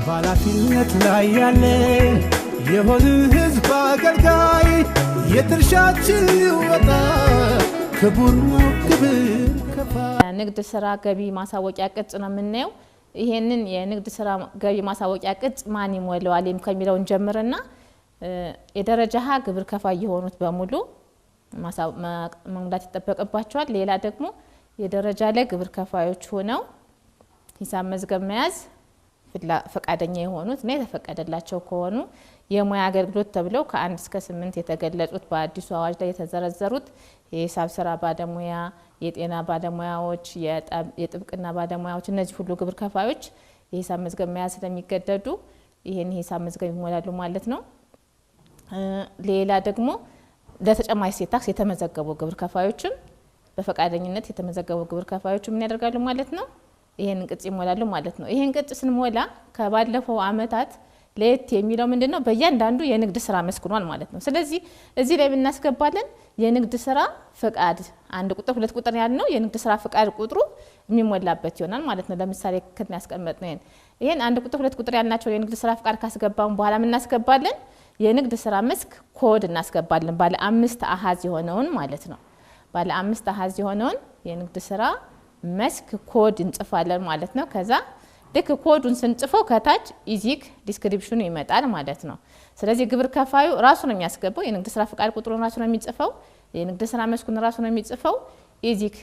ባላፊነት ላይ ያለ የሆነ ህዝብ አገልጋይ የድርሻችን ይወጣ ክቡር ነው ግብር ከፋ ንግድ ስራ ገቢ ማሳወቂያ ቅጽ ነው የምናየው ይሄንን የንግድ ስራ ገቢ ማሳወቂያ ቅጽ ማን ይሞላዋል ከሚለው እንጀምርና የደረጃ ሀ ግብር ከፋይ የሆኑት በሙሉ መሙላት ይጠበቅባቸዋል ሌላ ደግሞ የደረጃ ላይ ግብር ከፋዮች ሆነው ሂሳብ መዝገብ መያዝ ፈቃደኛ የሆኑት ነው የተፈቀደላቸው ከሆኑ የሙያ አገልግሎት ተብለው ከ1 እስከ 8 የተገለጹት በአዲሱ አዋጅ ላይ የተዘረዘሩት የሂሳብ ስራ ባለሙያ የጤና ባለሙያዎች የጥብቅና ባለሙያዎች እነዚህ ሁሉ ግብር ከፋዮች የሂሳብ መዝገብ መያዝ ስለሚገደዱ ይሄን የሂሳብ መዝገብ ይሞላሉ ማለት ነው ሌላ ደግሞ ለተጨማሪ እሴት ታክስ የተመዘገቡ ግብር ከፋዮችም በፈቃደኝነት የተመዘገቡ ግብር ከፋዮች ምን ያደርጋሉ ማለት ነው ይሄን ቅጽ ይሞላሉ ማለት ነው ይሄን ቅጽ ስንሞላ ከባለፈው አመታት ለየት የሚለው ምንድነው በእያንዳንዱ የንግድ ስራ መስክኗል ማለት ነው ስለዚህ እዚህ ላይ ብናስገባለን የንግድ ስራ ፍቃድ አንድ ቁጥር ሁለት ቁጥር ያልነው የንግድ ስራ ፍቃድ ቁጥሩ የሚሞላበት ይሆናል ማለት ነው ለምሳሌ ከትን ያስቀመጥነው ይሄን አንድ ቁጥር ሁለት ቁጥር ያልናቸው የንግድ ስራ ፍቃድ ካስገባን በኋላ ምን እናስገባለን የንግድ ስራ መስክ ኮድ እናስገባለን ባለ 5 አሃዝ የሆነውን ማለት ነው ባለ 5 አሃዝ የሆነውን የንግድ ስራ መስክ ኮድ እንጽፋለን ማለት ነው ከዛ ልክ ኮዱን ስንጽፈው ከታች ኢዚክ ዲስክሪፕሽኑ ይመጣል ማለት ነው ስለዚህ ግብር ከፋዩ ራሱ ነው የሚያስገባው የንግድ ስራ ፍቃድ ቁጥሩን ራሱ ነው የሚጽፈው የንግድ ስራ መስኩን ራሱ ነው የሚጽፈው ኢዚክ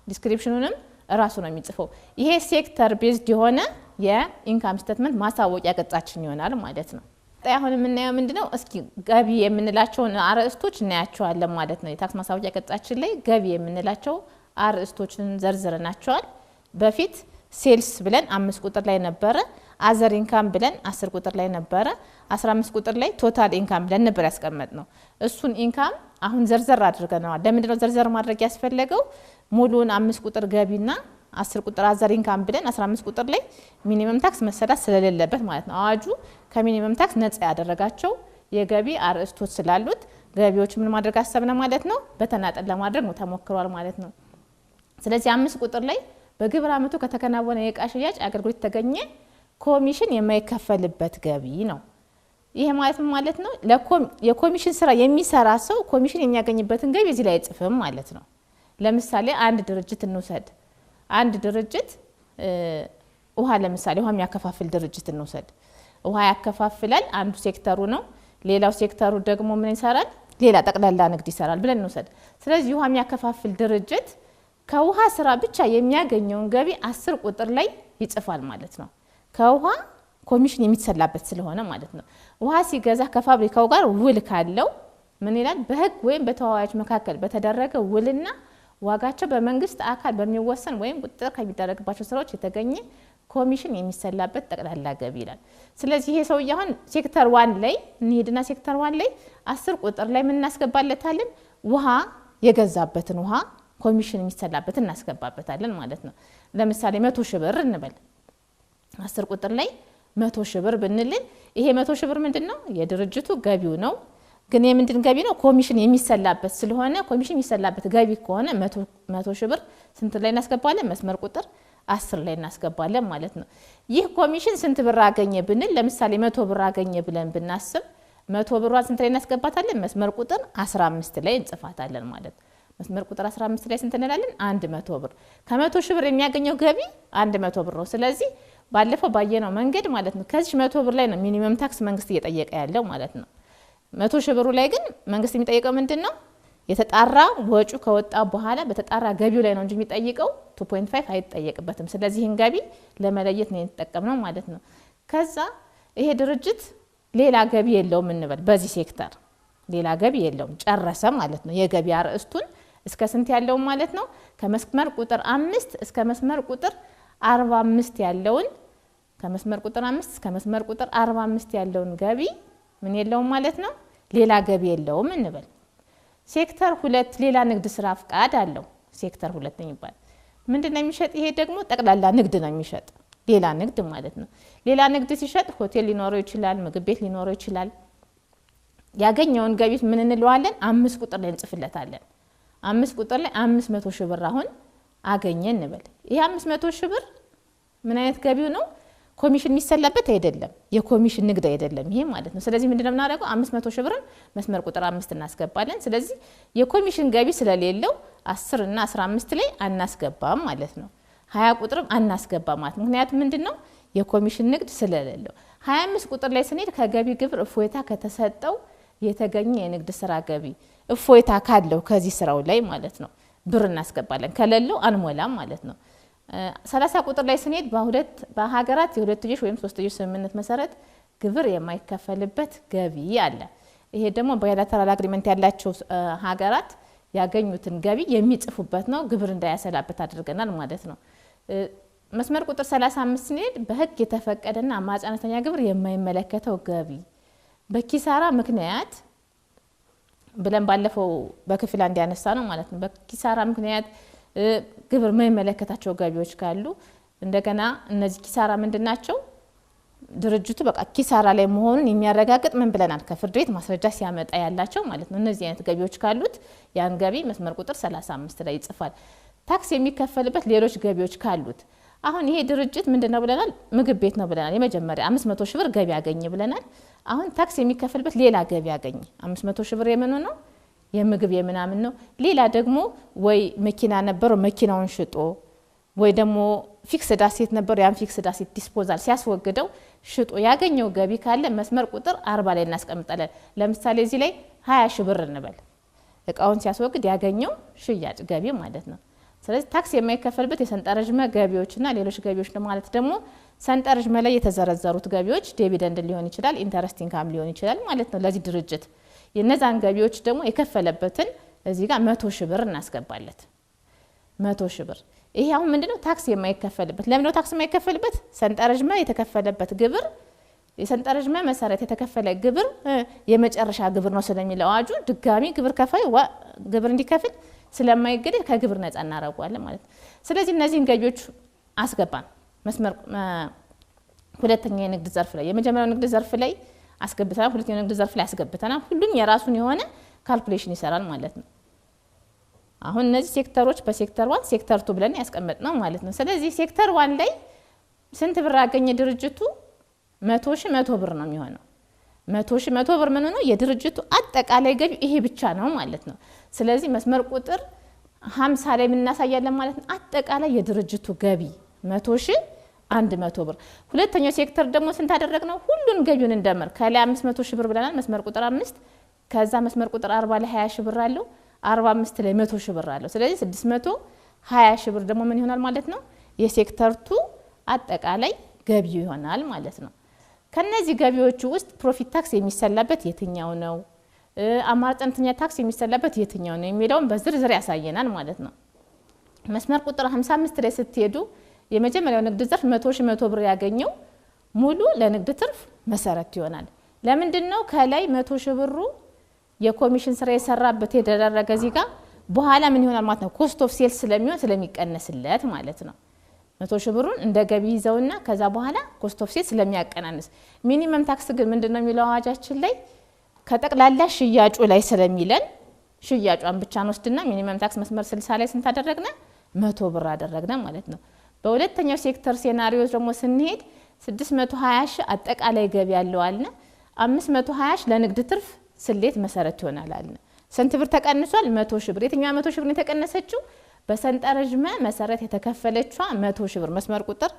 ዲስክሪፕሽኑንም ራሱ ነው የሚጽፈው ይሄ ሴክተር ቤዝድ የሆነ የኢንካም ስቴትመንት ማሳወቂያ ቅጻችን ይሆናል ማለት ነው አሁን የምናየው ምንድነው እስኪ ገቢ የምንላቸውን አርዕስቶች እናያቸዋለን ማለት ነው የታክስ ማሳወቂያ ቅጻችን ላይ ገቢ የምንላቸው አርዕስቶችን ዘርዝረናቸዋል በፊት ሴልስ ብለን 5 ቁጥር ላይ ነበረ አዘር ኢንካም ብለን 10 ቁጥር ላይ ነበረ 15 ቁጥር ላይ ቶታል ኢንካም ብለን ነበር ያስቀመጥነው እሱን ኢንካም አሁን ዘርዘር አድርገናል ለምንድነው ዘርዘር ማድረግ ያስፈልገው ሙሉን 5 ቁጥር ገቢና 10 ቁጥር አዘር ኢንካም ብለን 15 ቁጥር ላይ ሚኒመም ታክስ መሰዳት ስለሌለበት ማለት ነው አዋጁ ከሚኒመም ታክስ ነፃ ያደረጋቸው የገቢ አርዕስቶች ስላሉት ገቢዎች ምን ማድረግ አሰብነ ማለት ነው በተናጠል ለማድረግ ነው ተሞክሯል ማለት ነው ስለዚህ 5 ቁጥር ላይ በግብር አመቱ ከተከናወነ የዕቃ ሽያጭ አገልግሎት ተገኘ ኮሚሽን የማይከፈልበት ገቢ ነው ይሄ ማለት ነው የኮሚሽን ስራ የሚሰራ ሰው ኮሚሽን የሚያገኝበትን ገቢ እዚህ ላይ ጽፈም ማለት ነው ለምሳሌ አንድ ድርጅት እንውሰድ አንድ ድርጅት ውሃ ለምሳሌ ውሃ የሚያከፋፍል ድርጅት እንውሰድ ውሃ ያከፋፍላል አንዱ ሴክተሩ ነው ሌላው ሴክተሩ ደግሞ ምን ይሰራል ሌላ ጠቅላላ ንግድ ይሰራል ብለን እንውሰድ ስለዚህ ውሃ የሚያከፋፍል ድርጅት ከውሃ ስራ ብቻ የሚያገኘውን ገቢ 10 ቁጥር ላይ ይጽፋል ማለት ነው ከውሃ ኮሚሽን የሚሰላበት ስለሆነ ማለት ነው ውሃ ሲገዛ ከፋብሪካው ጋር ውል ካለው ምን ይላል በህግ ወይም በተዋዋዮች መካከል በተደረገ ውልና ዋጋቸው በመንግስት አካል በሚወሰን ወይም ቁጥጥር ከሚደረግባቸው ስራዎች የተገኘ ኮሚሽን የሚሰላበት ጠቅላላ ገቢ ይላል ስለዚህ ይሄ ሰው ያሁን ሴክተር 1 ላይ እንሂድና ሴክተር 1 ላይ 10 ቁጥር ላይ ምን እናስገባለታለን ውሃ የገዛበትን ውሃ ኮሚሽን የሚሰላበት እናስገባበታለን ማለት ነው ለምሳሌ 100 ሺህ ብር እንበል 10 ቁጥር ላይ 100 ሺህ ብር ብንል ይሄ 100 ሺህ ብር ምንድነው የድርጅቱ ገቢው ነው ግን የምንድን ገቢ ነው ኮሚሽን የሚሰላበት ስለሆነ ኮሚሽን የሚሰላበት ገቢ ከሆነ 100 ሺህ ብር ስንት ላይ እናስገባለን መስመር ቁጥር 10 ላይ እናስገባለን ማለት ነው ይህ ኮሚሽን ስንት ብር አገኘ ብንል ለምሳሌ 100 ብር አገኘ ብለን ብናስብ 100 ብሯን ስንት ላይ እናስገባታለን መስመር ቁጥር 15 ላይ እንጽፋታለን ማለት መስመር ቁጥር 15 ላይ ስንት እንላለን 100 ብር ከ100 ሺህ ብር የሚያገኘው ገቢ 100 ብር ነው ስለዚህ ባለፈው ባየነው መንገድ ማለት ነው ከዚህ 100 ብር ላይ ነው ሚኒመም ታክስ መንግስት እየጠየቀ ያለው ማለት ነው 100 ሺህ ብሩ ላይ ግን መንግስት የሚጠይቀው ምንድነው የተጣራ ወጪ ከወጣ በኋላ በተጣራ ገቢው ላይ ነው እንጂ የሚጠይቀው 2.5 አይጠየቅበትም ስለዚህ ይሄን ገቢ ለመለየት ነው የተጠቀምነው ማለት ነው ከዛ ይሄ ድርጅት ሌላ ገቢ የለውም እንበል በዚህ ሴክተር ሌላ ገቢ የለውም ጨረሰ ማለት ነው የገቢ አርዕስቱን እስከ ስንት ያለው ማለት ነው ከመስመር ቁጥር 5 እስከ መስመር ቁጥር 45 ያለውን ከመስመር ቁጥር 5 እስከ መስመር ቁጥር 45 ያለውን ገቢ ምን የለውም ማለት ነው ሌላ ገቢ የለውም እንበል ሴክተር 2 ሌላ ንግድ ስራ ፍቃድ አለው ሴክተር 2 ይባላል ምንድነው የሚሸጥ ይሄ ደግሞ ጠቅላላ ንግድ ነው የሚሸጥ ሌላ ንግድ ማለት ነው ሌላ ንግድ ሲሸጥ ሆቴል ሊኖረው ይችላል ምግብ ቤት ሊኖረው ይችላል ያገኘውን ገቢ ምን እንለዋለን 5 ቁጥር ላይ እንጽፍለታለን 5 ቁጥር ላይ 500 ሺህ ብር አሁን አገኘ እንበል ይሄ 500 ሺህ ብር ምን አይነት ገቢው ነው ኮሚሽን የሚሰላበት አይደለም የኮሚሽን ንግድ አይደለም ይሄ ማለት ነው ስለዚህ ምንድነው እናደርገው 500 ሺህ ብርን መስመር ቁጥር 5 እናስገባለን ስለዚህ የኮሚሽን ገቢ ስለሌለው 10 እና 15 ላይ አናስገባም ማለት ነው 20 ቁጥርም አናስገባም ማለት ምክንያቱም ምንድነው የኮሚሽን ንግድ ስለሌለው 25 ቁጥር ላይ ስንሄድ ከገቢ ግብር እፎይታ ከተሰጠው የተገኘ የንግድ ስራ ገቢ እፎይታ ካለው ከዚህ ስራው ላይ ማለት ነው ብር እናስገባለን ከሌለው አንሞላም ማለት ነው 30 ቁጥር ላይ ስንሄድ በሀገራት የሁለትዮሽ ወይም ሶስትዮሽ ስምምነት መሰረት ግብር የማይከፈልበት ገቢ አለ ይሄ ደግሞ ባይላተራል አግሪመንት ያላቸው ሀገራት ያገኙትን ገቢ የሚጽፉበት ነው ግብር እንዳያሰላበት አድርገናል ማለት ነው መስመር ቁጥር 35 ስንሄድ በህግ የተፈቀደና አማጫነተኛ ግብር የማይመለከተው ገቢ በኪሳራ ምክንያት ብለን ባለፈው በክፍል አንድ ያነሳ ነው ማለት ነው በኪሳራ ምክንያት ግብር የማይመለከታቸው ገቢዎች ካሉ እንደገና እነዚህ ኪሳራ ምንድናቸው ድርጅቱ በቃ ኪሳራ ላይ መሆኑን የሚያረጋግጥ ምን ብለናል ከፍርድ ቤት ማስረጃ ሲያመጣ ያላቸው ማለት ነው እነዚህ አይነት ገቢዎች ካሉት ያን ገቢ መስመር ቁጥር 35 ላይ ይጽፋል ታክስ የሚከፈልበት ሌሎች ገቢዎች ካሉት አሁን ይሄ ድርጅት ምንድነው ብለናል ምግብ ቤት ነው ብለናል የመጀመሪያ 500 ሺህ ብር ገቢ ያገኘ ብለናል አሁን ታክስ የሚከፈልበት ሌላ ገቢ ያገኘ 500 ሺህ ብር የምን ነው የምግብ የምናምን ነው ሌላ ደግሞ ወይ መኪና ነበር መኪናውን ሽጦ ወይ ደግሞ ፊክስድ አሴት ነበር ያን ፊክስድ አሴት ዲስፖዛል ሲያስወግደው ሽጦ ያገኘው ገቢ ካለ መስመር ቁጥር 40 ላይ እናስቀምጣለን ለምሳሌ እዚህ ላይ 20 ሺህ ብር እንበል እቃውን ሲያስወግድ ያገኘው ሽያጭ ገቢ ማለት ነው ስለዚህ ታክስ የማይከፈልበት የሰንጠረዥ ገቢዎችና ሌሎች ገቢዎች ማለት ደግሞ ሰንጠረዥ ላይ የተዘረዘሩት ገቢዎች ዲቪደንድ ሊሆን ይችላል ኢንተረስት ኢንካም ሊሆን ይችላል ማለት ነው ለዚህ ድርጅት የነዛን ገቢዎች ደግሞ የከፈለበትን እዚህ ጋር 100 ሺህ ብር እናስገባለት 100 ሺህ ብር ይሄ አሁን ምንድነው ታክስ የማይከፈልበት ለምን ነው ታክስ የማይከፈልበት ሰንጠረዥ የተከፈለበት ግብር የሰንጠረዥ መሰረት የተከፈለ ግብር የመጨረሻ ግብር ነው ስለሚለው አዋጁ ድጋሚ ግብር ከፋይ ግብር እንዲከፍል ስለማይገደድ ከግብር ነፃ እናረጋዋለን ማለት ነው ስለዚህ እነዚህን ገቢዎች አስገባን መስመር ሁለተኛ የንግድ ዘርፍ ላይ የመጀመሪያው ንግድ ዘርፍ ላይ አስገብተናል ሁለተኛው ንግድ ዘርፍ ላይ አስገብተናል ሁሉም የራሱን የሆነ ካልኩሌሽን ይሰራል ማለት ነው አሁን እነዚህ ሴክተሮች በሴክተር 1 ሴክተር 2 ብለን ያስቀመጥነው ማለት ነው ስለዚህ ሴክተር 1 ላይ ስንት ብር ያገኘ ድርጅቱ 100 ሺህ 100 ብር ነው የሚሆነው 100 ሺህ 100 ብር ምን ነው የድርጅቱ አጠቃላይ ገቢ ይሄ ብቻ ነው ማለት ነው ስለዚህ መስመር ቁጥር 50 ላይ ምን እናሳያለን ማለት ነው አጠቃላይ የድርጅቱ ገቢ 100 ሺህ 100 ብር ሁለተኛው ሴክተር ደግሞ ስንት አደረግነው ሁሉን ገቢውን እንደመር ከላይ 500 ሺህ ብር ብለናል መስመር ቁጥር 5 ከዛ መስመር ቁጥር 40 ላይ 20 ሺህ ብር አለው 45 ላይ 100 ሺህ ብር አለው ስለዚህ 620 ሺህ ብር ደግሞ ምን ይሆናል ማለት ነው የሴክተር 2 አጠቃላይ ገቢ ይሆናል ማለት ነው ከነዚህ ገቢዎች ውስጥ ፕሮፊት ታክስ የሚሰላበት የትኛው ነው አማራጭ ታክስ የሚሰላበት የትኛው ነው የሚለውን በዝርዝር ያሳየናል ማለት ነው መስመር ቁጥር 55 ላይ ስትሄዱ የመጀመሪያው ንግድ ዘርፍ 100 ሺህ 100 ብር ያገኘው ሙሉ ለንግድ ትርፍ መሰረት ይሆናል ለምንድነው ከላይ 100 ሺህ ብሩ የኮሚሽን ስራ የሰራበት የተደረገ እዚህ ጋር በኋላ ምን ይሆናል ማለት ነው ኮስት ኦፍ ሴልስ ስለሚሆን ስለሚቀነስለት ማለት ነው 100 ሺህ ብሩን እንደ ገቢ ይዘውና ከዛ በኋላ ኮስት ኦፍ ሴልስ ስለሚያቀናንስ ሚኒመም ታክስ ግን ምንድነው የሚለው አዋጃችን ላይ ከጠቅላላ ሽያጩ ላይ ስለሚለን ሽያጯን ብቻ እንወስድና ሚኒመም ታክስ መስመር 60 ላይ ስንት አደረግና 100 ብር አደረግና ማለት ነው በሁለተኛው ሴክተር ሴናሪዮስ ደግሞ ስንሄድ 620 ሺህ አጠቃላይ ገቢ ያለው አልና 520 ሺህ ለንግድ ትርፍ ስሌት መሰረት ይሆናል አልና ስንት ብር ተቀንሷል 100 ሺህ ብር የትኛው 100 ሺህ ብር የተቀነሰችው በሰንጠረዥ መሰረት የተከፈለችው 100 ሺህ ብር መስመር ቁጥር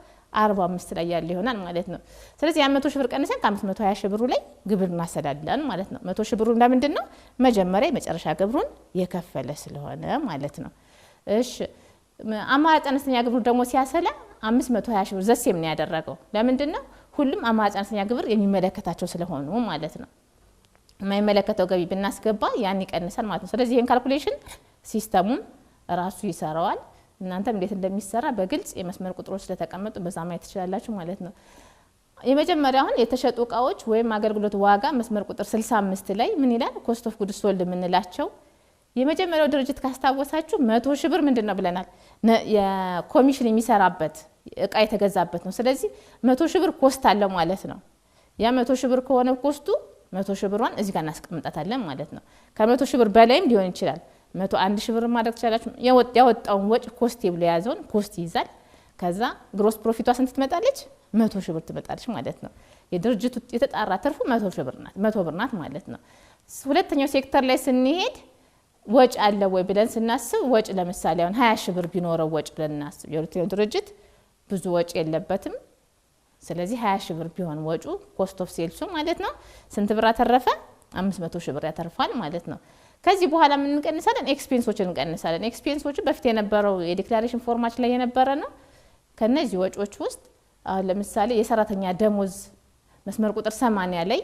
45 ላይ ያለ ይሆናል ማለት ነው ስለዚህ ያ 100 ሺህ ብር ቀንሰን ከ520 ሺህ ብሩ ላይ ግብር እናሰላለን ማለት ነው 100 ሺህ ብሩ ለምንድነው መጀመሪያ የመጨረሻ ግብሩን የከፈለ ስለሆነ ማለት ነው እሺ አማራጭ አነስተኛ ግብር ደግሞ ሲያሰላ 520 ሺህ ብር ዘሴም ነው ያደረገው ለምንድነው ሁሉም አማራጭ አነስተኛ ግብር የሚመለከታቸው ስለሆኑ ማለት ነው የማይመለከተው ገቢ ብናስገባ ያን ይቀንሳል ማለት ነው ስለዚህ ይሄን ካልኩሌሽን ሲስተሙም ራሱ ይሰራዋል እናንተም እንዴት እንደሚሰራ በግልጽ የመስመር ቁጥሮች ስለተቀመጡ በዛ ማየት ትችላላችሁ ማለት ነው የመጀመሪያውን የተሸጡ ዕቃዎች ወይም አገልግሎት ዋጋ መስመር ቁጥር 65 ላይ ምን ይላል ኮስት ኦፍ ጉድስ ሶልድ ምንላቸው የመጀመሪያው ድርጅት ካስታወሳችሁ 100 ሺህ ብር ምንድነው ብለናል የኮሚሽን የሚሰራበት ዕቃ የተገዛበት ነው ስለዚህ 100 ሺህ ብር ኮስት አለው ማለት ነው ያ 100 ሺህ ብር ከሆነ ኮስቱ 100 ሺህ ብሯን እዚህ ጋር እናስቀምጣታለን ማለት ነው ከ100 ሺህ ብር በላይም ሊሆን ይችላል 101 ሺህ ብር ማድረግ ትችላላችሁ ያወጣውን ወጭ ኮስት ይብሎ ያዘውን ኮስት ይዛል ከዛ ግሮስ ፕሮፊቷ ስንት ትመጣለች 100 ሺህ ብር ትመጣለች ማለት ነው። የድርጅቱ የተጣራ ትርፉ 100 ሺህ ብር ናት 100 ብር ናት ማለት ነው። ሁለተኛው ሴክተር ላይ ስንሄድ ወጭ አለ ወይ ብለን ስናስብ ወጭ ለምሳሌ አሁን 20 ሺህ ብር ቢኖረው ወጭ ብለን እናስብ። የሁለተኛው ድርጅት ብዙ ወጭ የለበትም። ስለዚህ 20 ሺህ ብር ቢሆን ወጩ ኮስት ኦፍ ሴልሱ ማለት ነው ስንት ብር አተረፈ? 500 ሺህ ብር ያተርፋል ማለት ነው። ከዚህ በኋላ ምን እንቀንሳለን? ኤክስፔንሶችን እንቀንሳለን። ኤክስፔንሶቹ በፊት የነበረው የዲክላሬሽን ፎርማችን ላይ የነበረ ነው። ከነዚህ ወጪዎች ውስጥ አሁን ለምሳሌ የሰራተኛ ደሞዝ መስመር ቁጥር 80 ላይ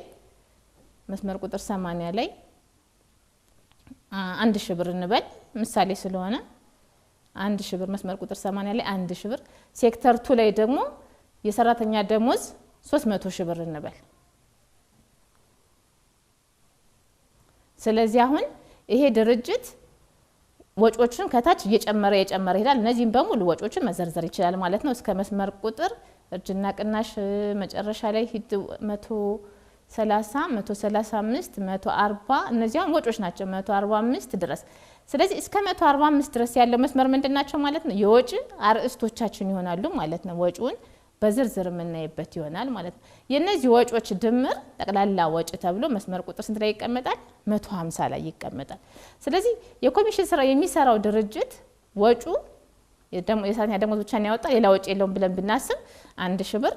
1000 ብር እንበል ምሳሌ ስለሆነ 1000 ብር መስመር ቁጥር 80 ላይ 1000 ብር። ሴክተር 2 ላይ ደግሞ የሰራተኛ ደሞዝ 300 ሺህ ብር እንበል። ስለዚህ አሁን ይሄ ድርጅት ወጪዎችን ከታች እየጨመረ ይሄዳል። እነዚህም በሙሉ ወጪዎችን መዘርዘር ይችላል ማለት ነው። እስከ መስመር ቁጥር እርጅና ቅናሽ መጨረሻ ላይ 130 135 140 እነዚያም ወጪዎች ናቸው 145 ድረስ። ስለዚህ እስከ 145 ድረስ ያለው መስመር ምንድናቸው ማለት ነው? የወጪ አርእስቶቻችን ይሆናሉ ማለት ነው። ወጪውን በዝርዝር የምናይበት ይሆናል ማለት ነው። የነዚህ ወጪዎች ድምር ጠቅላላ ወጪ ተብሎ መስመር ቁጥር ስንት ላይ ይቀመጣል? 150 ላይ ይቀመጣል። ስለዚህ የኮሚሽን ስራ የሚሰራው ድርጅት ወጩ የሰራተኛ ደሞዝ ብቻ ነው ያወጣ ሌላ ወጪ የለውም ብለን ብናስብ 1000 ብር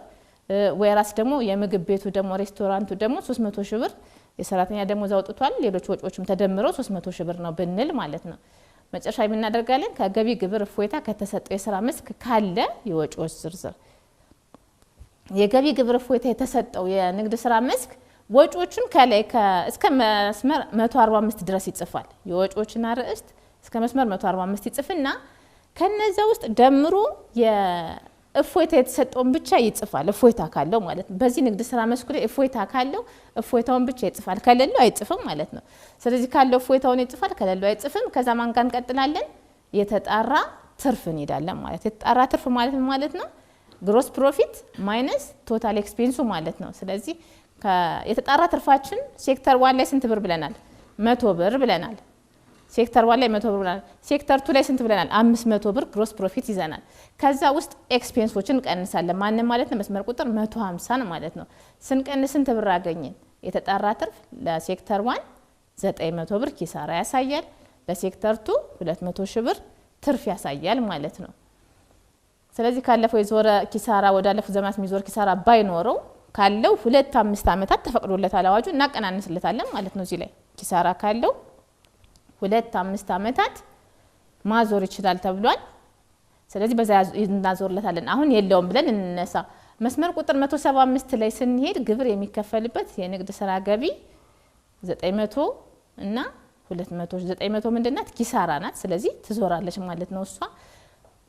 ወይራስ ደግሞ የምግብ ቤቱ ደግሞ ሬስቶራንቱ ደግሞ 300 ሺህ ብር የሰራተኛ ደሞዝ አውጥቷል። ሌሎች ወጪዎችም ተደምረው 300 ሺህ ብር ነው ብንል ማለት ነው። መጨረሻ የምናደርጋለን ከገቢ ግብር እፎይታ ከተሰጠው የስራ መስክ ካለ የወጪዎች ዝርዝር የገቢ ግብር እፎይታ የተሰጠው የንግድ ስራ መስክ ወጪዎችን ከላይ እስከ መስመር 145 ድረስ ይጽፋል። የወጪዎችን አርእስት እስከ መስመር 145 ይጽፍና ከነዛ ውስጥ ደምሮ የእፎይታ የተሰጠውን ብቻ ይጽፋል። እፎይታ ካለው ማለት ነው። በዚህ ንግድ ስራ መስኩ ላይ እፎይታ ካለው እፎይታውን ብቻ ይጽፋል። ከሌለው አይጽፍም ማለት ነው። ስለዚህ ካለው እፎይታውን ይጽፋል፣ ከሌለው አይጽፍም። ከዛ ማን ጋር እንቀጥላለን? የተጣራ ትርፍ እንሄዳለን ማለት። የተጣራ ትርፍ ማለት ነው ግሮስ ፕሮፊት ማይነስ ቶታል ኤክስፔንሱ ማለት ነው። ስለዚህ የተጣራ ትርፋችን ሴክተር 1 ላይ ስንት ብር ብለናል? 100 ብር ብለናል። ሴክተር 1 ላይ 100 ብር ብለናል። ሴክተር 2 ላይ ስንት ብለናል? 500 ብር ግሮስ ፕሮፊት ይዘናል። ከዛ ውስጥ ኤክስፔንሶችን ቀንሳለን። ማንንም ማለት ነው መስመር ቁጥር 150 ማለት ነው። ስንቀንስ ስንት ብር አገኘን? የተጣራ ትርፍ ለሴክተር 1 900 ብር ኪሳራ ያሳያል። ለሴክተር 2 200 ሺህ ብር ትርፍ ያሳያል ማለት ነው። ስለዚህ ካለፈው የዞረ ኪሳራ ወዳለፈው ዘመናት የሚዞር ኪሳራ ባይኖረው ካለው 2-5 ዓመታት ተፈቅዶለታል አዋጁ እናቀናንስለታለን ማለት ነው። እዚህ ላይ ኪሳራ ካለው 2-5 ዓመታት ማዞር ይችላል ተብሏል። ስለዚህ በዛ እናዞርለታለን። አሁን የለውም ብለን እንነሳ። መስመር ቁጥር 175 ላይ ስንሄድ ግብር የሚከፈልበት የንግድ ስራ ገቢ 900 እና 200 900 ምንድናት? ኪሳራ ናት። ስለዚህ ትዞራለች ማለት ነው እሷ።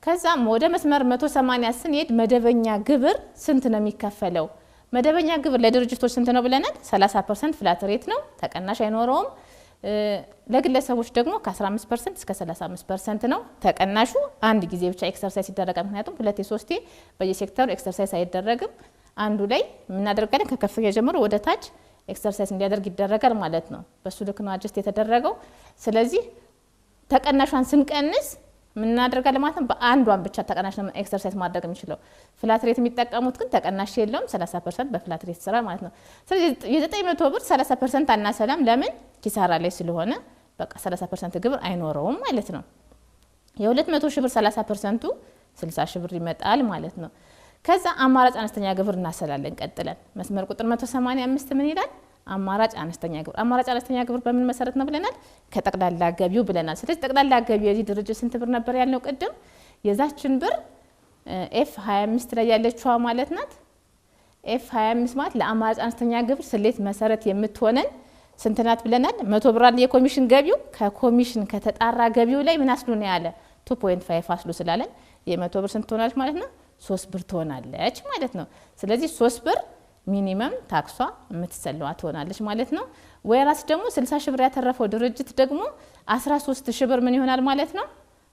ከዛም ወደ መስመር 180 ስንሄድ መደበኛ ግብር ስንት ነው የሚከፈለው? መደበኛ ግብር ለድርጅቶች ስንት ነው ብለናል? 30% ፍላት ሬት ነው፣ ተቀናሽ አይኖረውም። ለግለሰቦች ደግሞ ከ15% እስከ 35% ነው። ተቀናሹ አንድ ጊዜ ብቻ ኤክሰርሳይዝ ይደረጋል። ምክንያቱም 2-3 በየሴክተሩ ኤክሰርሳይዝ አይደረግም። አንዱ ላይ የምናደርጋለን ከከፍተኛ ጀምሮ ወደ ታች ኤክሰርሳይዝ እንዲያደርግ ይደረጋል ማለት ነው። በሱ ልክ ነው አጀስት የተደረገው። ስለዚህ ተቀናሿን ስንቀንስ ምን እናደርጋለን ማለት ነው? በአንዷን ብቻ ተቀናሽ ነው ኤክሰርሳይዝ ማድረግ የሚችለው። ፍላት ሬት የሚጠቀሙት ግን ተቀናሽ የለውም 30% በፍላት ሬት ስራ ማለት ነው። ስለዚህ የ900 ብር 30% አናሰላም። ለምን? ኪሳራ ላይ ስለሆነ በቃ 30% ግብር አይኖረውም ማለት ነው። የ200 ሺህ ብር 30%ቱ 60 ሺህ ብር ይመጣል ማለት ነው። ከዛ አማራጭ አነስተኛ ግብር እናሰላለን ቀጥለን። መስመር ቁጥር 185 ምን ይላል? አማራጭ አነስተኛ ግብር። አማራጭ አነስተኛ ግብር በምን መሰረት ነው ብለናል? ከጠቅላላ ገቢው ብለናል። ስለዚህ ጠቅላላ ገቢው የዚህ ድርጅት ስንት ብር ነበር ያልነው ቅድም? የዛችን ብር F25 ላይ ያለችዋ ማለት ናት። F25 ማለት ለአማራጭ አነስተኛ ግብር ስሌት መሰረት የምትሆነን ስንት ናት ብለናል? 100 ብር አለ የኮሚሽን ገቢው። ከኮሚሽን ከተጣራ ገቢው ላይ ምን አስሉ ነው ያለ? 2.5 አስሉ ስላለን የ100 ብር ስንት ትሆናለች ማለት ነው? 3 ብር ትሆናለች ማለት ነው። ስለዚህ 3 ብር ሚኒመም ታክሷ የምትሰለዋ ትሆናለች ማለት ነው። ወይራስ ደግሞ 60 ሺህ ብር ያተረፈው ድርጅት ደግሞ 13 ሺህ ብር ምን ይሆናል ማለት ነው?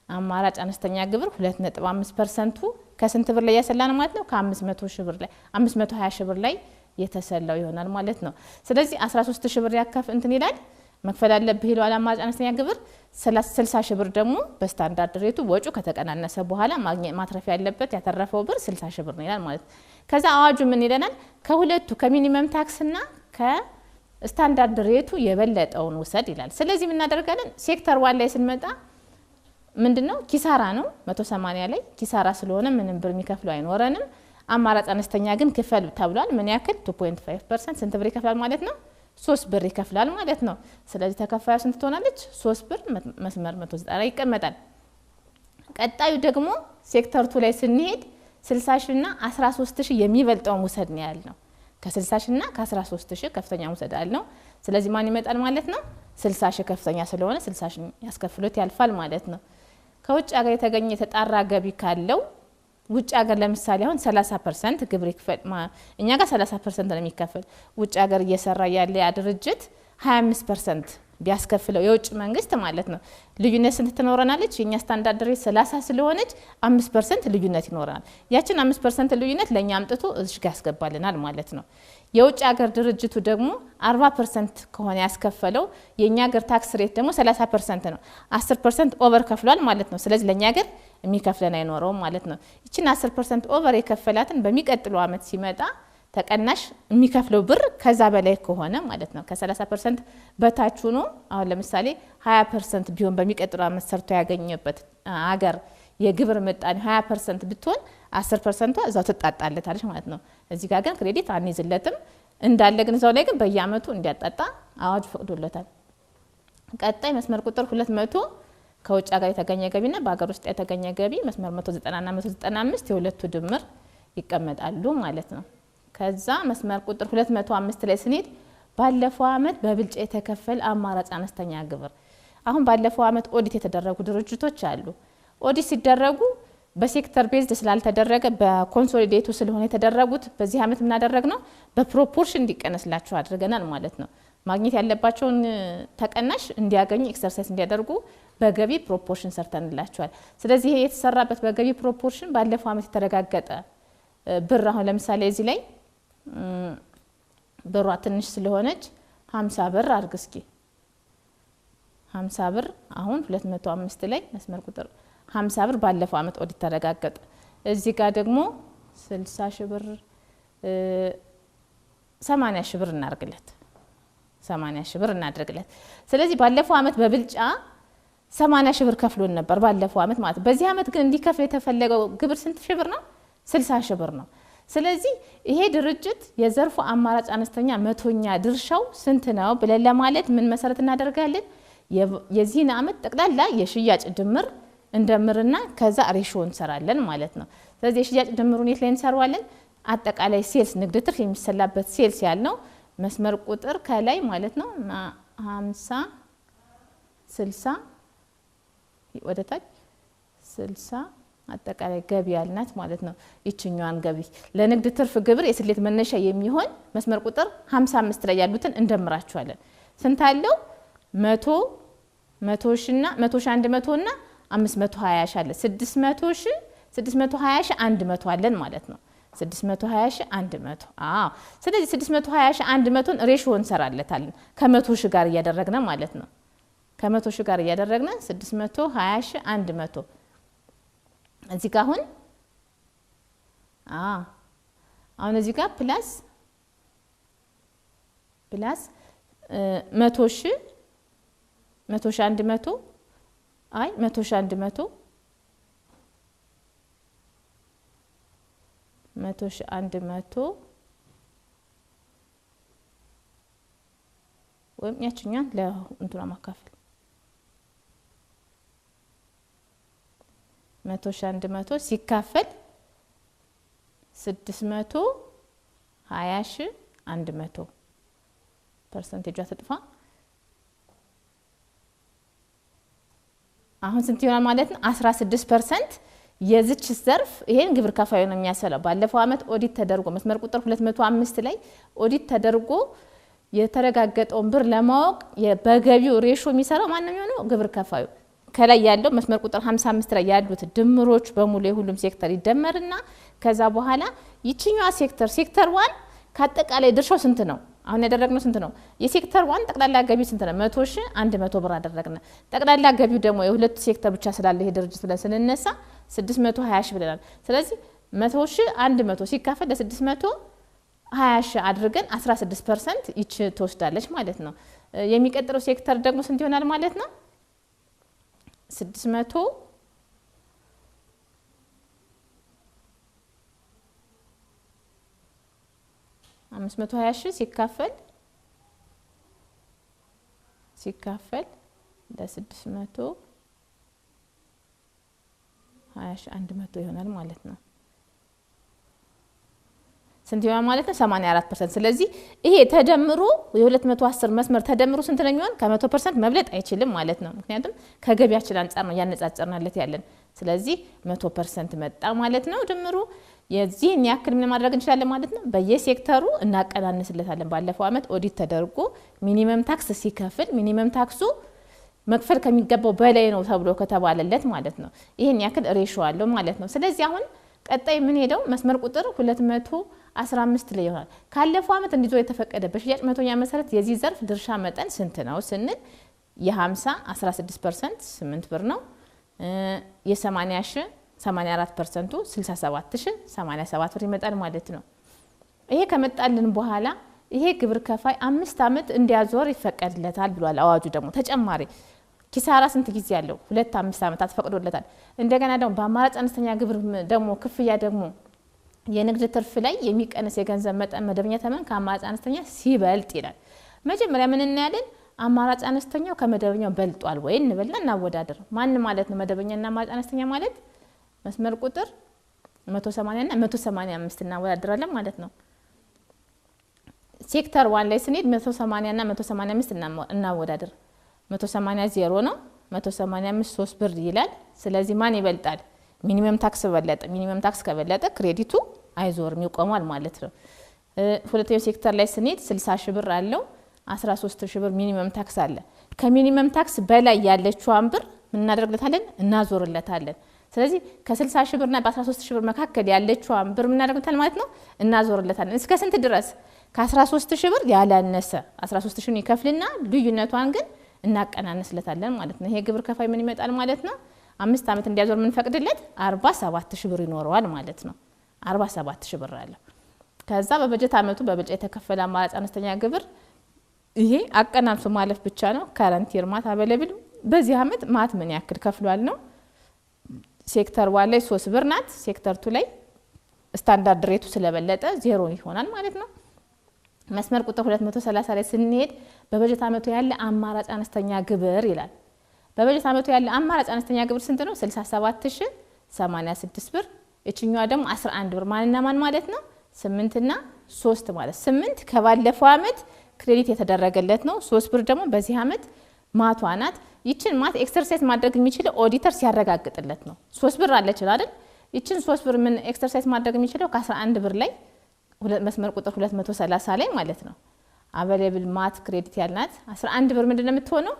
አማራጭ አነስተኛ ግብር 2.5%ቱ ከስንት ብር ላይ ያሰላን ማለት ነው? ከ500 ሺህ ብር ላይ 520 ሺህ ብር ላይ የተሰላው ይሆናል ማለት ነው። ስለዚህ 13 ሺህ ብር ያከፍ እንትን ይላል መክፈል አለብህ ይላል አማራጭ አነስተኛ ግብር። 60 ሺህ ብር ደግሞ በስታንዳርድ ሬቱ ወጪው ከተቀናነሰ በኋላ ማግኘት ማትረፍ ያለበት ያተረፈው ብር 60 ሺህ ብር ነው ይላል ማለት ነው። ከዛ አዋጁ ምን ይለናል? ከሁለቱ ከሚኒመም ታክስና ከስታንዳርድ ሬቱ የበለጠውን ውሰድ ይላል። ስለዚህ ምን እናደርጋለን? ሴክተር 1 ላይ ስንመጣ ምንድነው ኪሳራ ነው 180 ላይ ኪሳራ ስለሆነ ምንም ብር የሚከፍሉ አይኖረንም። አማራጭ አነስተኛ ግን ክፈል ተብሏል። ምን ያክል 2.5% ስንት ብር ይከፍላል ማለት ነው? 3 ብር ይከፍላል ማለት ነው። ስለዚህ ተከፋዩ ስንት ትሆናለች? 3 ብር መስመር 190 ይቀመጣል። ቀጣዩ ደግሞ ሴክተር 2 ላይ ስንሄድ 60 ሺህ እና 13 ሺህ የሚበልጠውን ውሰድ ነው ያልነው። ከ60 ሺህ እና ከ13 ሺህ ከፍተኛ ውሰድ አልነው። ስለዚህ ማን ይመጣል ማለት ነው? 60 ሺህ ከፍተኛ ስለሆነ 60 ሺህ ያስከፍሉት ያልፋል ማለት ነው። ከውጭ ሀገር የተገኘ የተጣራ ገቢ ካለው ውጭ ሀገር ለምሳሌ አሁን 30% ግብር ይከፈል እኛ ጋር 30% ነው የሚከፈል። ውጭ ሀገር እየሰራ ያለ ያ ድርጅት 25% ቢያስከፍለው የውጭ መንግስት ማለት ነው ልዩነት ስንት ትኖረናለች? የኛ ስታንዳርድ ሬት 30 ስለሆነች 5% ልዩነት ይኖራል። ያችን 5% ልዩነት ለኛ አምጥቶ እዚህ ጋር ያስገባልናል ማለት ነው። የውጭ ሀገር ድርጅቱ ደግሞ 40% ከሆነ ያስከፈለው የኛ ሀገር ታክስ ሬት ደግሞ 30% ነው። 10% ኦቨር ከፍሏል ማለት ነው። ስለዚህ ለኛ ሀገር የሚከፍለን አይኖረውም ማለት ነው። እቺን 10% ኦቨር የከፈላትን በሚቀጥለው አመት ሲመጣ ተቀናሽ የሚከፍለው ብር ከዛ በላይ ከሆነ ማለት ነው ከ30% በታች ሆኖ አሁን ለምሳሌ 20% ቢሆን በሚቀጥለው አመት ሰርቶ ያገኘበት ሀገር የግብር ምጣኔ 20% ብትሆን 10%ቷ እዛው ትጣጣለታለች ማለት ነው። እዚህ ጋር ግን ክሬዲት አንይዝለትም እንዳለ ግን እዛው ላይ ግን በየአመቱ እንዲያጣጣ አዋጅ ፈቅዶለታል። ቀጣይ መስመር ቁጥር 200 ከውጭ ሀገር የተገኘ ገቢና በአገር ውስጥ የተገኘ ገቢ መስመር 190 እና 195 የሁለቱ ድምር ይቀመጣሉ ማለት ነው። ከዛ መስመር ቁጥር 205 ላይ ስንሄድ ባለፈው አመት በብልጫ የተከፈለ አማራጭ አነስተኛ ግብር። አሁን ባለፈው አመት ኦዲት የተደረጉ ድርጅቶች አሉ። ኦዲት ሲደረጉ በሴክተር ቤዝድ ስላልተደረገ በኮንሶሊዴቱ ስለሆነ የተደረጉት በዚህ አመት ምን አደረግነው? በፕሮፖርሽን እንዲቀነስላቸው አድርገናል ማለት ነው። ማግኘት ያለባቸውን ተቀናሽ እንዲያገኙ ኤክሰርሳይዝ እንዲያደርጉ በገቢ ፕሮፖርሽን ሰርተንላቸዋል። ስለዚህ ይሄ የተሰራበት በገቢ ፕሮፖርሽን ባለፈው አመት የተረጋገጠ ብር አሁን ለምሳሌ እዚህ ላይ ብሯ ትንሽ ስለሆነች 50 ብር አድርግ እስኪ 50 ብር አሁን 205 ላይ መስመር ቁጥር 50 ብር ባለፈው አመት ኦዲት ተረጋገጠ። እዚህ ጋር ደግሞ 60 ሺህ ብር 80 ሺህ ብር እናርግለት 80 ሺህ ብር እናድርግለት። ስለዚህ ባለፈው አመት በብልጫ 80 ሺህ ብር ከፍሎን ነበር ባለፈው አመት ማለት። በዚህ አመት ግን እንዲከፍል የተፈለገው ግብር ስንት ሺህ ብር ነው? 60 ሺህ ብር ነው። ስለዚህ ይሄ ድርጅት የዘርፉ አማራጭ አነስተኛ መቶኛ ድርሻው ስንት ነው ብለን ለማለት ምን መሰረት እናደርጋለን? የዚህን አመት ጠቅላላ የሽያጭ ድምር እንደምርና ከዛ ሬሽዮ እንሰራለን ማለት ነው። ስለዚህ የሽያጭ ድምሩን የት ላይ እንሰራዋለን? አጠቃላይ ሴልስ ንግድ ትርፍ የሚሰላበት ሴልስ ያልነው መስመር ቁጥር ከላይ ማለት ነው 50 60 ወደ ታች 60 አጠቃላይ ገቢ ያልናት ማለት ነው። ይችኛዋን ገቢ ለንግድ ትርፍ ግብር የስሌት መነሻ የሚሆን መስመር ቁጥር 55 ላይ ያሉትን እንደምራቸዋለን። ስንት አለው? 100 ሺና 100 ሺ 100 እና 520 ሺ አለ። 600 ሺ 620 ሺ 100 አለን ማለት ነው። 620 ሺ 100 ስለዚህ 620 ሺ 100ን ሬሽዮ እንሰራለታለን ከ100 ሺ ጋር እያደረግነ ማለት ነው። ከ100 ሺ ጋር እያደረግነ 620 ሺ 100 እዚህ ጋር አሁን እዚህ ጋር ፕላስ 100 ሺ 100 አይ 100 ሺ 100 100 ሺ 100 ወይም ያችኛን ለእንቱና ማካፈል 100 ሺ 100 ሲካፈል 620 ሺ 100 ፐርሰንቴጇ ተጥፋ አሁን ስንት ይሆናል ማለት ነው? 16% የዚች ዘርፍ ይሄን ግብር ከፋዩ ነው የሚያሰለው። ባለፈው አመት ኦዲት ተደርጎ መስመር ቁጥር 205 ላይ ኦዲት ተደርጎ የተረጋገጠውን ብር ለማወቅ በገቢው ሬሽዮ የሚሰራው ማንኛው ነው? ግብር ከፋዩ። ከላይ ያለው መስመር ቁጥር 55 ላይ ያሉት ድምሮች በሙሉ የሁሉም ሴክተር ይደመርና ከዛ በኋላ ይችኛዋ ሴክተር 1 ከአጠቃላይ ድርሻው ስንት ነው? አሁን ያደረግነው ስንት ነው? የሴክተር 1 ጠቅላላ ገቢ ስንት ነው? 100 ሺ 100 ብር አደረግነ። ጠቅላላ ገቢው ደግሞ የሁለት ሴክተር ብቻ ስላለ ይሄ ድርጅት ብለን ስንነሳ 620 ሺ ብለናል። ስለዚህ 100 ሺህ 100 ሲካፈል ለ600 20 ሺህ አድርገን 16% ይች ትወስዳለች ማለት ነው። የሚቀጥለው ሴክተር ደግሞ ስንት ይሆናል ማለት ነው? 600 520 ሺህ ሲካፈል ለ600 20 100 ይሆናል ማለት ነው። ስንት ይሆናል ማለት ነው? 84%። ስለዚህ ይሄ ተደምሮ የ210 መስመር ተደምሮ ስንት ነው የሚሆን? ከ100% መብለጥ አይችልም ማለት ነው። ምክንያቱም ከገቢያችን አንፃር ነው ያነጻጸርናለት ያለን። ስለዚህ 100% መጣ ማለት ነው። ድምሩ የዚህን ያክል ምን ማድረግ እንችላለን ማለት ነው? በየሴክተሩ እናቀናንስለታለን። ባለፈው አመት ኦዲት ተደርጎ ሚኒመም ታክስ ሲከፍል ሚኒመም ታክሱ መክፈል ከሚገባው በላይ ነው ተብሎ ከተባለለት ማለት ነው። ይሄን ያክል ሬሾ አለው ማለት ነው። ስለዚህ አሁን ቀጣይ ምን ሄደው መስመር ቁጥር 215 ላይ ይሆናል። ካለፈው አመት እንዲዞ የተፈቀደ በሽያጭ መቶኛ መሰረት የዚህ ዘርፍ ድርሻ መጠን ስንት ነው ስንል የ50 16% 8 ብር ነው። የ80 ሺህ 84%ቱ 67 ሺህ 87 ብር ይመጣል ማለት ነው። ይሄ ከመጣልን በኋላ ይሄ ግብር ከፋይ 5 አመት እንዲያዞር ይፈቀድለታል ብሏል አዋጁ። ደግሞ ተጨማሪ ኪሳራ ስንት ጊዜ ያለው 2-5 አመታት ፈቅዶለታል። እንደገና ደግሞ በአማራጭ አነስተኛ ግብር ደግሞ ክፍያ ደግሞ የንግድ ትርፍ ላይ የሚቀነስ የገንዘብ መጠን መደበኛ ተመን ከአማራጭ አነስተኛ ሲበልጥ ይላል። መጀመሪያ ምን እናያለን? አማራጭ አነስተኛው ከመደበኛው በልጧል ወይ እንበልና እናወዳደር። ማን ማለት ነው መደበኛና አማራጭ አነስተኛ ማለት? መስመር ቁጥር 180 እና 185 እናወዳደራለን ማለት ነው። ሴክተር 1 ላይ ስንሄድ 180 እና 185 እናወዳደር። 180 0 ነው፣ 185 3 ብር ይላል። ስለዚህ ማን ይበልጣል? ሚኒመም ታክስ በለጠ። ሚኒመም ታክስ ከበለጠ ክሬዲቱ አይዞርም ይቆማል ማለት ነው። ሁለተኛው ሴክተር ላይ ስንሄድ 60 ሺህ ብር አለው፣ 13 ሺህ ብር ሚኒመም ታክስ አለ። ከሚኒመም ታክስ በላይ ያለችዋን ብር ምን እናደርግለታለን? እናዞርለታለን። ስለዚህ ከ60 ሺህ ብርና በ13 ሺህ ብር መካከል ያለችዋን ብር ምን እናደርግለታለን ማለት ነው? እናዞርለታለን። እስከ ስንት ድረስ? ከ13 ሺህ ብር ያላነሰ 13 ሺህን ይከፍልና ልዩነቷን ግን እናቀናንስለታለን ማለት ነው። ይሄ ግብር ከፋይ ምን ይመጣል ማለት ነው? 5 አመት እንዲያዞር ምን ፈቅድለት 47 ሺህ ብር ይኖረዋል ማለት ነው። 47 ሺህ ብር አለ። ከዛ በበጀት አመቱ በብልጫ የተከፈለ አማራጭ አነስተኛ ግብር ይሄ አቀናንሶ ማለፍ ብቻ ነው። ካረንት ይር ማት አበለብል በዚህ አመት ማት ምን ያክል ከፍሏል ነው። ሴክተር 1 ላይ 3 ብር ናት። ሴክተር 2 ላይ ስታንዳርድ ሬቱ ስለበለጠ 0 ይሆናል ማለት ነው። መስመር ቁጥር 230 ላይ ስንሄድ በበጀት አመቱ ያለ አማራጭ አነስተኛ ግብር ይላል። በበጀት አመቱ ያለ አማራጭ አነስተኛ ግብር ስንት ነው? 67086 ብር። እቺኛዋ ደግሞ 11 ብር። ማንና ማን ማለት ነው? 8 እና 3 ማለት 8 ከባለፈው አመት ክሬዲት የተደረገለት ነው። 3 ብር ደግሞ በዚህ አመት ማቷ ናት። ይችን ማት ኤክሰርሳይዝ ማድረግ የሚችለው ኦዲተር ሲያረጋግጥለት ነው። 3 ብር አለች አይደል? ይችን 3 ብር ምን ኤክሰርሳይዝ ማድረግ የሚችለው ከ11 ብር ላይ መስመር ቁጥር 230 ላይ ማለት ነው። አቬሌብል ማት ክሬዲት ያልናት 11 ብር ምንድነው የምትሆነው?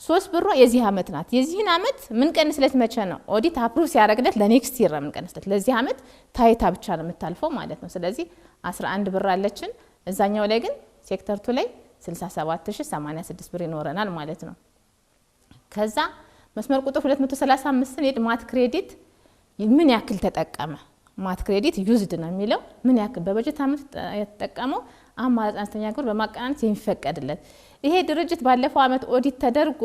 3 ብሯ የዚህ አመት ናት። የዚህን አመት ምን ቀንስለት መቼ ነው? ኦዲት አፕሩቭ ሲያደርግለት ለኔክስት ይር ምን ቀንስለት፣ ለዚህ አመት ታይታ ብቻ ነው የምታልፈው ማለት ነው። ስለዚህ 11 ብር አለችን። እዛኛው ላይ ግን ሴክተር 2 ላይ 67086 ብር ይኖረናል ማለት ነው። ከዛ መስመር ቁጥር 235 ሄድ ማት ክሬዲት ምን ያክል ተጠቀመ? ማት ክሬዲት ዩዝድ ነው የሚለው ምን ያክል በበጀት አመት የተጠቀመው አማራጭ አነስተኛ ግብር በማቀናነስ የሚፈቀድለት። ይሄ ድርጅት ባለፈው አመት ኦዲት ተደርጎ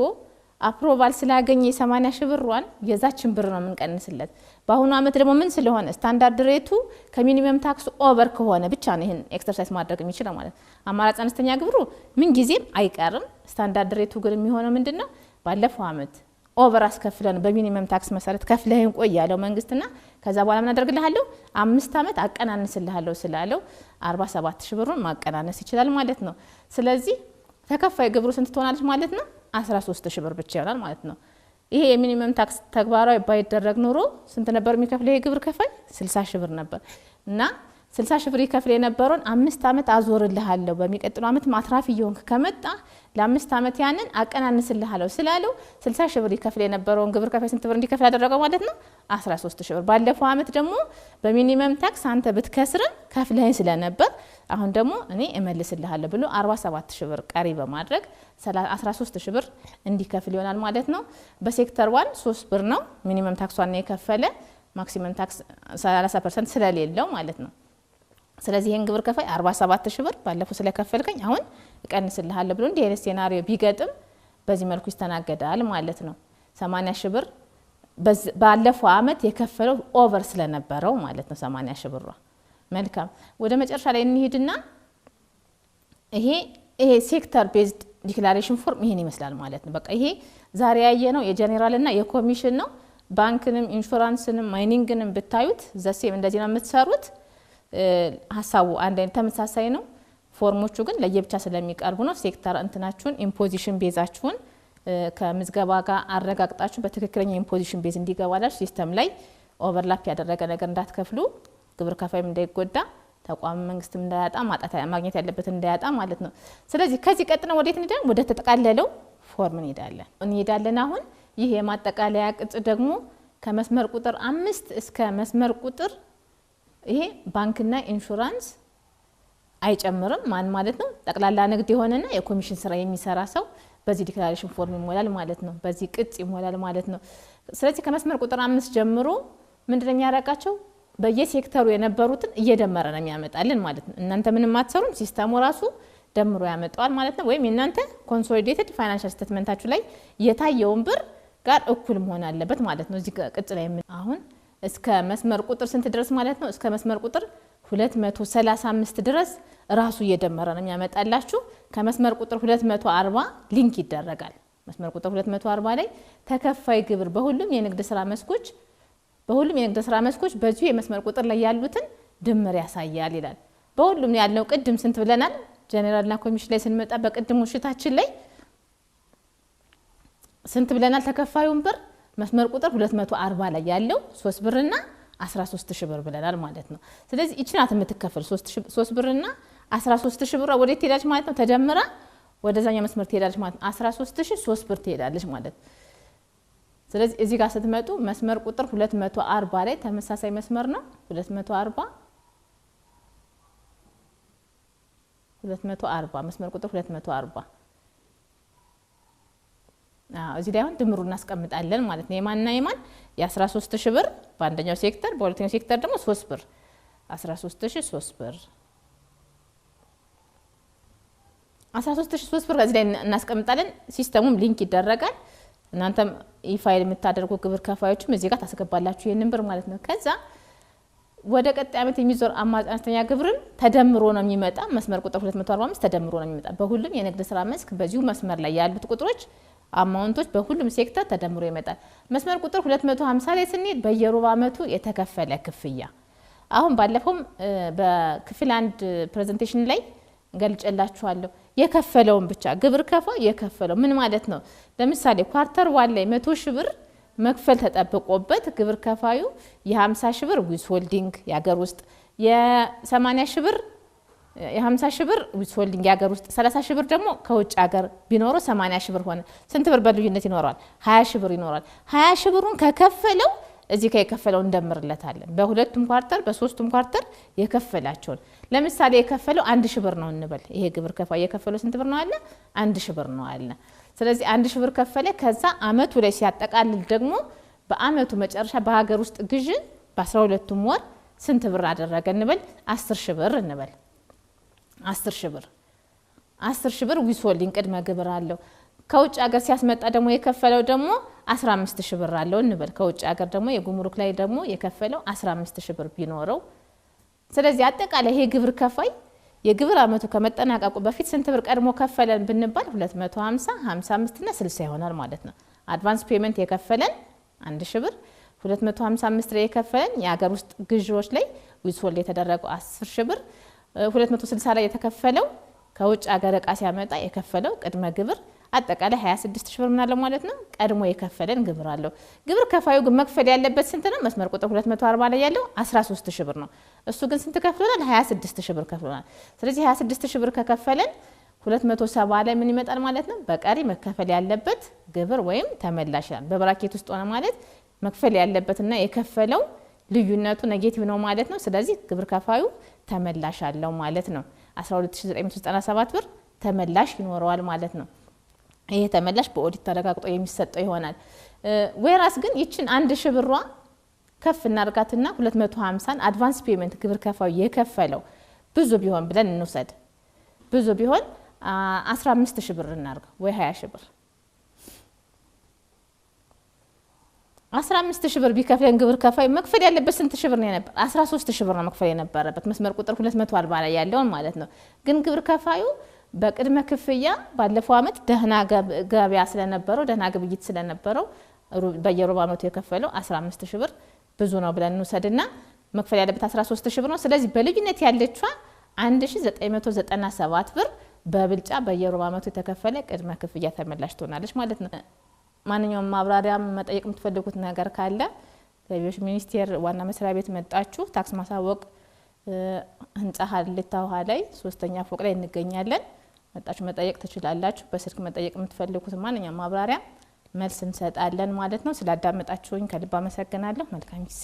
አፕሮቫል ስላገኘ 80 ሺህ ብሯን የዛችን ብር ነው የምንቀንስለት። በአሁኑ አመት ደግሞ ምን ስለሆነ ስታንዳርድ ሬቱ ከሚኒመም ታክስ ኦቨር ከሆነ ብቻ ነው ይሄን ኤክሰርሳይዝ ማድረግ የሚችለው ማለት። አማራጭ አነስተኛ ግብሩ ምን ጊዜም አይቀርም። ስታንዳርድ ሬቱ ግን የሚሆነው ምንድነው? ባለፈው አመት ኦቨር አስከፍለን በሚኒመም ታክስ መሰረት ከፍለህን ቆይ ያለው መንግስትና ከዛ በኋላ ምን አደርግልሃለሁ 5 አመት አቀናንስልሃለሁ ስላለው 47 ሺህ ብሩን ማቀናነስ ይችላል ማለት ነው። ስለዚህ ተከፋይ ግብሩ ስንት ትሆናለች ማለት ነው? 13 ሺህ ብር ብቻ ይሆናል ማለት ነው። ይሄ የሚኒመም ታክስ ተግባራዊ ባይደረግ ኖሮ ስንት ነበር የሚከፍለው የግብር ከፋይ? 60 ሺህ ብር ነበር እና 60 ሺህ ብር ይከፍል የነበረውን 5 አመት አዞርልሃለሁ በሚቀጥለው አመት ማትራፊ ይሆንክ ከመጣ ለ5 አመት ያንን አቀናንስልሃለሁ ስላለው 60 ሺህ ብር ይከፍል የነበረውን ግብር ከፋይ ስንት ብር እንዲከፍል ያደረገው ማለት ነው? 13 ሺህ ብር። ባለፈው አመት ደግሞ በሚኒመም ታክስ አንተ ብትከስረን ከፍለህን ስለነበር አሁን ደግሞ እኔ እመልስልሃለሁ ብሎ 47 ሺህ ብር ቀሪ በማድረግ 13 ሺህ ብር እንዲከፍል ይሆናል ማለት ነው። በሴክተር 1 3 ብር ነው ሚኒመም ታክሷን የከፈለ ማክሲመም ታክስ 30% ስለሌለው ማለት ነው። ስለዚህ ይሄን ግብር ከፋይ 47000 ብር ባለፈው ስለከፈልከኝ አሁን እቀንስልሃለሁ ብሎ እንዲህ አይነት ሴናሪዮ ቢገጥም በዚህ መልኩ ይስተናገዳል ማለት ነው። 80000 ብር ባለፈው አመት የከፈለው ኦቨር ስለነበረው ማለት ነው 80000 ብር። መልካም ወደ መጨረሻ ላይ እንሂድና ይሄ ሴክተር ቤዝድ ዲክላሬሽን ፎርም ይሄን ይመስላል ማለት ነው። በቃ ይሄ ዛሬ ያየነው የጄኔራል እና የኮሚሽን ነው። ባንክንም ኢንሹራንስንም ማይኒንግንም ብታዩት ዘሴም እንደዚህ ነው የምትሰሩት። ሐሳቡ አንድ አይነት ተመሳሳይ ነው። ፎርሞቹ ግን ለየብቻ ስለሚቀርቡ ነው። ሴክተር እንትናችሁን ኢምፖዚሽን ቤዛችሁን ከምዝገባ ጋር አረጋግጣችሁ በትክክለኛ ኢምፖዚሽን ቤዝ እንዲገባላችሁ ሲስተም ላይ ኦቨርላፕ ያደረገ ነገር እንዳትከፍሉ፣ ግብር ከፋይም እንዳይጎዳ፣ ተቋም መንግስትም እንዳያጣ ማግኘት ያለበት እንዳያጣ ማለት ነው። ስለዚህ ከዚህ ቀጥለን ወዴት እንሄዳለን? ወደ ተጠቃለለው ፎርም እንሄዳለን። አሁን ይህ የማጠቃለያ ቅጽ ደግሞ ከመስመር ቁጥር 5 እስከ መስመር ቁጥር ይሄ ባንክና ኢንሹራንስ አይጨምርም። ማን ማለት ነው? ጠቅላላ ንግድ የሆነና የኮሚሽን ስራ የሚሰራ ሰው በዚህ ዲክላሬሽን ፎርም ይሞላል ማለት ነው። በዚህ ቅጽ ይሞላል ማለት ነው። ስለዚህ ከመስመር ቁጥር 5 ጀምሮ ምንድነው የሚያረጋቸው? በየሴክተሩ የነበሩትን እየደመረ ነው የሚያመጣልን ማለት ነው። እናንተ ምንም አትሰሩም፣ ሲስተሙ ራሱ ደምሮ ያመጣዋል ማለት ነው። ወይም እናንተ ኮንሶሊዴትድ ፋይናንሻል ስቴትመንታችሁ ላይ የታየውን ብር ጋር እኩል መሆን አለበት ማለት ነው። እዚህ ቅጽ ላይ አሁን እስከ መስመር ቁጥር ስንት ድረስ ማለት ነው? እስከ መስመር ቁጥር 235 ድረስ ራሱ እየደመረ ነው የሚያመጣላችሁ። ከመስመር ቁጥር 240 ሊንክ ይደረጋል። መስመር ቁጥር 240 ላይ ተከፋይ ግብር በሁሉም የንግድ ስራ መስኮች በዚሁ የመስመር ቁጥር ላይ ያሉትን ድምር ያሳያል ይላል። በሁሉም ያለው ቅድም ስንት ብለናል? ጄኔራልና ኮሚሽን ላይ ስንመጣ በቅድሙ ሽታችን ላይ ስንት ብለናል? ተከፋዩን ብር መስመር ቁጥር 240 ላይ ያለው 3 ብርና 13000 ብር ብለናል ማለት ነው። ስለዚህ እቺ ናት የምትከፈል 3 ብርና 13000 ብር ወዴት ትሄዳለች ማለት ነው? ተደምራ ወደዛኛው መስመር ትሄዳለች ማለት ነው። 13000 3 ብር ትሄዳለች ማለት ነው። ስለዚህ እዚህ ጋር ስትመጡ መስመር ቁጥር 240 ላይ ተመሳሳይ መስመር ነው። 240 መስመር ቁጥር 240 እዚህ ላይ አሁን ድምሩ እናስቀምጣለን ማለት ነው። የማንና የማን የ13000 ብር በአንደኛው ሴክተር፣ በሁለተኛው ሴክተር ደግሞ 3 ብር 13000 3 ብር 13000 3 ብር እዚህ ላይ እናስቀምጣለን። ሲስተሙም ሊንክ ይደረጋል። እናንተም ኢፋይል የምታደርጉ ግብር ከፋዮችም እዚህ ጋር ታስገባላችሁ ይሄንን ብር ማለት ነው። ከዛ ወደ ቀጣይ ዓመት የሚዞር አነስተኛ ግብርን ተደምሮ ነው የሚመጣ። መስመር ቁጥር 245 ተደምሮ ነው የሚመጣ። በሁሉም የንግድ ስራ መስክ በዚሁ መስመር ላይ ያሉት ቁጥሮች አማውንቶች በሁሉም ሴክተር ተደምሮ ይመጣል። መስመር ቁጥር 250 ላይ ስንሄድ በየሩብ ዓመቱ የተከፈለ ክፍያ። አሁን ባለፈውም በክፍል 1 ፕሬዘንቴሽን ላይ ገልጨላችኋለሁ። የከፈለውን ብቻ ግብር ከፋው የከፈለው ምን ማለት ነው? ለምሳሌ ኳርተር 1 ላይ 100,000 ብር መክፈል ተጠብቆበት ግብር ከፋዩ የ50,000 ብር ዊዝ ሆልዲንግ ያገር ውስጥ የ80,000 ብር የ50,000 ብር ዊዝ ሆልዲንግ ያገር ውስጥ 30,000 ብር ደግሞ ከውጭ ሀገር ቢኖረው 80,000 ብር ሆነ። ስንት ብር በልዩነት ይኖራል? 20,000 ብር ይኖራል። 20,000 ብሩን ከከፈለው እዚህ ከየከፈለው እንደምርለታለን። በሁለቱም ኳርተር በሶስቱም ኳርተር የከፈላቸውን ለምሳሌ የከፈለው 1,000 ብር ነው እንበል። ይሄ ግብር ከፋይ የከፈለው ስንት ብር ነው አለ? 1,000 ብር ነው አለ። ስለዚህ 1,000 ብር ከፈለ። ከዛ አመቱ ላይ ሲያጠቃልል ደግሞ በአመቱ መጨረሻ በሀገር ውስጥ ግዥ በ12ቱም ወር ስንት ብር አደረገ እንበል? 10,000 ብር እንበል። 10,000 ብር ዊዝ ሆልዲንግ ቅድመ ግብር አለው። ከውጭ ሀገር ሲያስመጣ ደግሞ የከፈለው ደግሞ 15,000 ብር አለው እንበል። ከውጭ ሀገር ደግሞ የጉምሩክ ላይ ደግሞ የከፈለው 15,000 ብር ቢኖረው፣ ስለዚህ አጠቃላይ ይሄ ግብር ከፋይ የግብር አመቱ ከመጠናቀቁ በፊት ስንት ብር ቀድሞ ከፈለን ብንባል 250፣ 55 እና 60 ይሆናል ማለት ነው። አድቫንስ ፔመንት የከፈለን 1,000 ብር፣ 255 ላይ የከፈለን የሀገር ውስጥ ግዢዎች ላይ ዊዝ ሆልድ የተደረገው 10,000 ብር፣ 260 ላይ የተከፈለው ከውጭ ሀገር እቃ ሲያመጣ የከፈለው ቅድመ ግብር አጠቃላይ 26,000 ብር ምናለው ማለት ነው። ቀድሞ የከፈለን ግብር አለው። ግብር ከፋዩ ግን መክፈል ያለበት ስንት ነው? መስመር ቁጥር 240 ላይ ያለው 13,000 ብር ነው። እሱ ግን ስንት ከፍሎናል? 26,000 ብር ከፍሎናል። ስለዚህ 26,000 ብር ከከፈለን 270 ላይ ምን ይመጣል ማለት ነው? በቀሪ መከፈል ያለበት ግብር ወይም ተመላሽ ይላል። በብራኬት ውስጥ ሆነ ማለት መክፈል ያለበትና የከፈለው ልዩነቱ ኔጌቲቭ ነው ማለት ነው። ስለዚህ ግብር ከፋዩ ተመላሽ አለው ማለት ነው። 12997 ብር ተመላሽ ይኖረዋል ማለት ነው። ይሄ ተመላሽ በኦዲት ተረጋግጦ የሚሰጠው ይሆናል። ወይራስ ግን ይችን 1,000 ብሯ ከፍ እናርጋትና 250 አድቫንስ ፔመንት ግብር ከፋዩ የከፈለው ብዙ ቢሆን ብለን እንውሰድ ብዙ ቢሆን 15000 ብር እናርጋ ወይ 20000 ብር 15000 ብር ቢከፍለን ግብር ከፋዩ መክፈል ያለበት ስንት ሺህ ብር ነው ነበር 13000 ብር ነው መክፈል የነበረበት መስመር ቁጥር 240 ላይ ያለው ማለት ነው ግን ግብር ከፋዩ በቅድመ ክፍያ ባለፈው አመት ደህና ገበያ ስለነበረው ደህና ግብይት ስለነበረው በየሩብ አመቱ የከፈለው 15000 ብር ብዙ ነው ብለን እንውሰድና መክፈል ያለበት 13000 ብር ነው ስለዚህ በልዩነት ያለችዋ 1997 ብር በብልጫ በየሩብ አመቱ የተከፈለ ቅድመ ክፍያ ተመላሽ ትሆናለች ማለት ነው ማንኛውም ማብራሪያ መጠየቅ የምትፈልጉት ነገር ካለ ገቢዎች ሚኒስቴር ዋና መስሪያ ቤት መጣችሁ ታክስ ማሳወቅ ህንጻ ሀልታ ውሃ ላይ 3ኛ ፎቅ ላይ እንገኛለን መጣችሁ መጠየቅ ትችላላችሁ በስልክ መጠየቅ የምትፈልጉት ማንኛውም ማብራሪያ መልስ እንሰጣለን ማለት ነው ስላዳመጣችሁኝ ከልብ አመሰግናለሁ መልካም ጊዜ